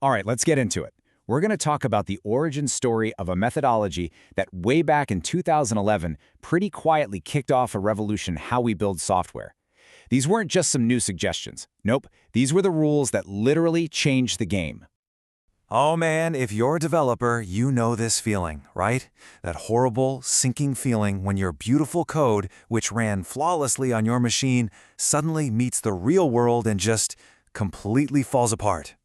All right, let's get into it. We're going to talk about the origin story of a methodology that way back in 2011 pretty quietly kicked off a revolution in how we build software. These weren't just some new suggestions. Nope, these were the rules that literally changed the game. Oh man, if you're a developer, you know this feeling, right? That horrible, sinking feeling when your beautiful code, which ran flawlessly on your machine, suddenly meets the real world and just completely falls apart.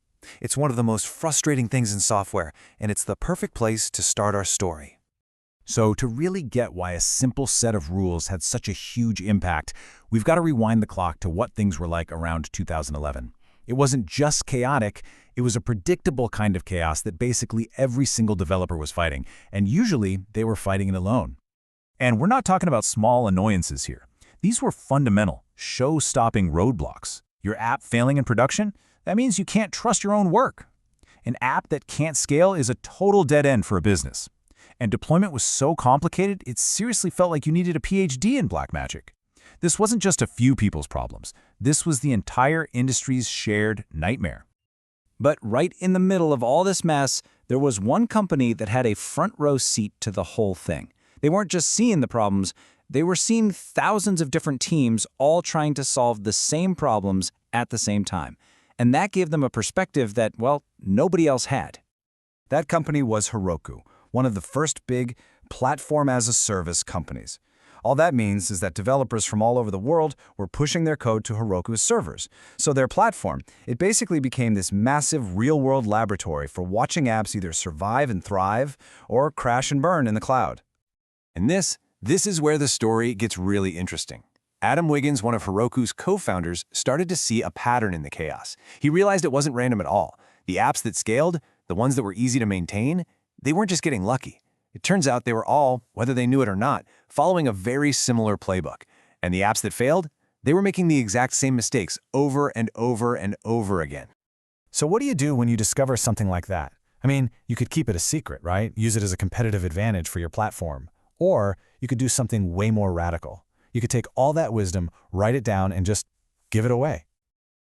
It's one of the most frustrating things in software, and it's the perfect place to start our story. So to really get why a simple set of rules had such a huge impact, we've got to rewind the clock to what things were like around 2011. It wasn't just chaotic, it was a predictable kind of chaos that basically every single developer was fighting, and usually they were fighting it alone. And we're not talking about small annoyances here. These were fundamental, show-stopping roadblocks. Your app failing in production? That means you can't trust your own work. An app that can't scale is a total dead end for a business. And deployment was so complicated, it seriously felt like you needed a PhD in black magic. This wasn't just a few people's problems. This was the entire industry's shared nightmare. But right in the middle of all this mess, there was one company that had a front-row seat to the whole thing. They weren't just seeing the problems, they were seeing thousands of different teams all trying to solve the same problems at the same time. And that gave them a perspective that, well, nobody else had. That company was Heroku, one of the first big platform-as-a-service companies. All that means is that developers from all over the world were pushing their code to Heroku's servers. So their platform, it basically became this massive real-world laboratory for watching apps either survive and thrive or crash and burn in the cloud. And this is where the story gets really interesting. Adam Wiggins, one of Heroku's co-founders, started to see a pattern in the chaos. He realized it wasn't random at all. The apps that scaled, the ones that were easy to maintain, they weren't just getting lucky. It turns out they were all, whether they knew it or not, following a very similar playbook. And the apps that failed, they were making the exact same mistakes over and over and over again. So what do you do when you discover something like that? I mean, you could keep it a secret, right? Use it as a competitive advantage for your platform. Or you could do something way more radical. You could take all that wisdom, write it down, and just give it away.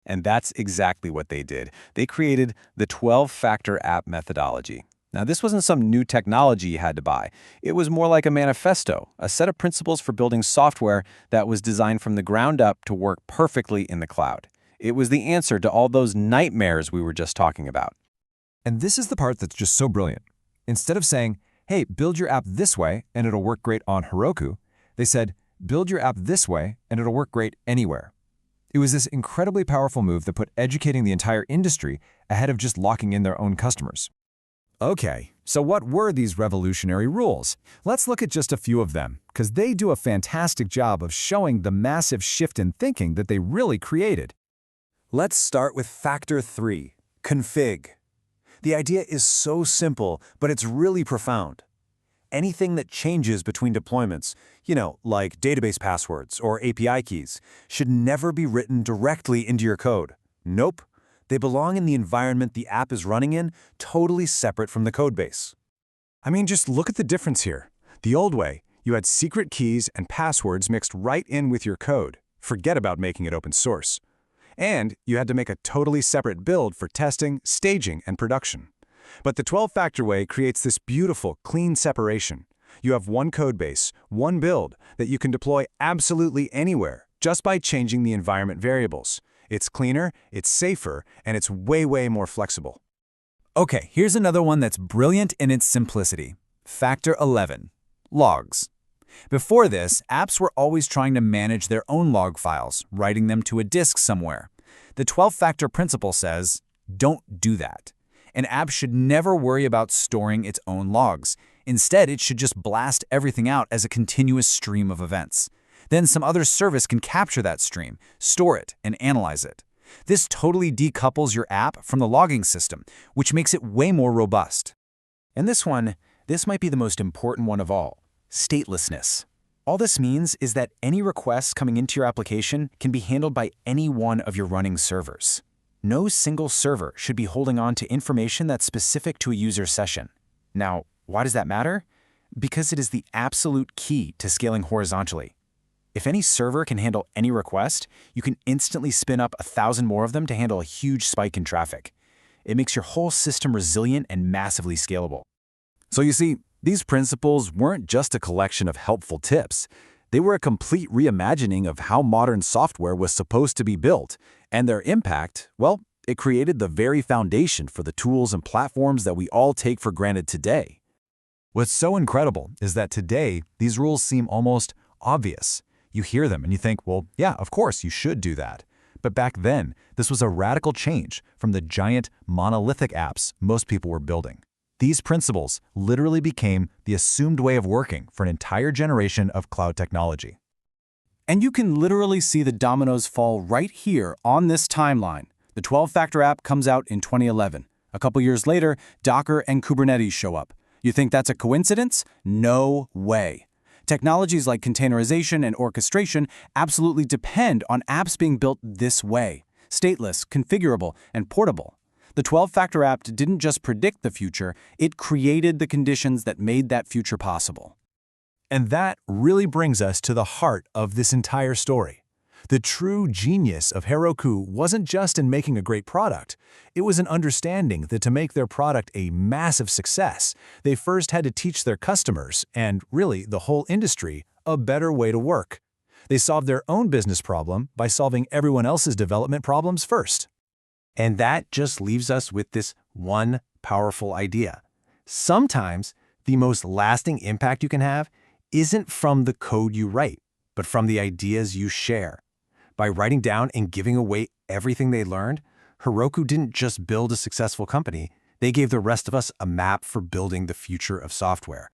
And that's exactly what they did. They created the 12-factor app methodology. Now, this wasn't some new technology you had to buy. It was more like a manifesto, a set of principles for building software that was designed from the ground up to work perfectly in the cloud. It was the answer to all those nightmares we were just talking about. And this is the part that's just so brilliant. Instead of saying, hey, build your app this way and it'll work great on Heroku, they said, build your app this way and it'll work great anywhere. It was this incredibly powerful move that put educating the entire industry ahead of just locking in their own customers. Okay, so what were these revolutionary rules? Let's look at just a few of them, because they do a fantastic job of showing the massive shift in thinking that they really created. Let's start with factor 3, config. The idea is so simple, but it's really profound. Anything that changes between deployments, like database passwords or API keys, should never be written directly into your code. Nope. They belong in the environment the app is running in, totally separate from the codebase. I mean, just look at the difference here. The old way, you had secret keys and passwords mixed right in with your code. Forget about making it open source. And you had to make a totally separate build for testing, staging, and production. But the 12-factor way creates this beautiful, clean separation. You have one codebase, one build that you can deploy absolutely anywhere just by changing the environment variables. It's cleaner, it's safer, and it's way, way more flexible. Okay, here's another one that's brilliant in its simplicity. Factor 11, logs. Before this, apps were always trying to manage their own log files, writing them to a disk somewhere. The 12-factor principle says, don't do that. An app should never worry about storing its own logs. Instead, it should just blast everything out as a continuous stream of events. Then some other service can capture that stream, store it, and analyze it. This totally decouples your app from the logging system, which makes it way more robust. And this might be the most important one of all, statelessness. All this means is that any requests coming into your application can be handled by any one of your running servers. No single server should be holding on to information that's specific to a user session. Now, why does that matter? Because it is the absolute key to scaling horizontally. If any server can handle any request, you can instantly spin up 1,000 more of them to handle a huge spike in traffic. It makes your whole system resilient and massively scalable. So you see, these principles weren't just a collection of helpful tips. They were a complete reimagining of how modern software was supposed to be built, and their impact, well, it created the very foundation for the tools and platforms that we all take for granted today. What's so incredible is that today, these rules seem almost obvious. You hear them and you think, well, yeah, of course, you should do that. But back then, this was a radical change from the giant monolithic apps most people were building. These principles literally became the assumed way of working for an entire generation of cloud technology. And you can literally see the dominoes fall right here on this timeline. The 12-factor app comes out in 2011. A couple years later, Docker and Kubernetes show up. You think that's a coincidence? No way. Technologies like containerization and orchestration absolutely depend on apps being built this way: stateless, configurable, and portable. The 12-factor app didn't just predict the future, it created the conditions that made that future possible. And that really brings us to the heart of this entire story. The true genius of Heroku wasn't just in making a great product. It was an understanding that to make their product a massive success, they first had to teach their customers, and really the whole industry, a better way to work. They solved their own business problem by solving everyone else's development problems first. And that just leaves us with this one powerful idea. Sometimes the most lasting impact you can have isn't from the code you write, but from the ideas you share. By writing down and giving away everything they learned, Heroku didn't just build a successful company, they gave the rest of us a map for building the future of software.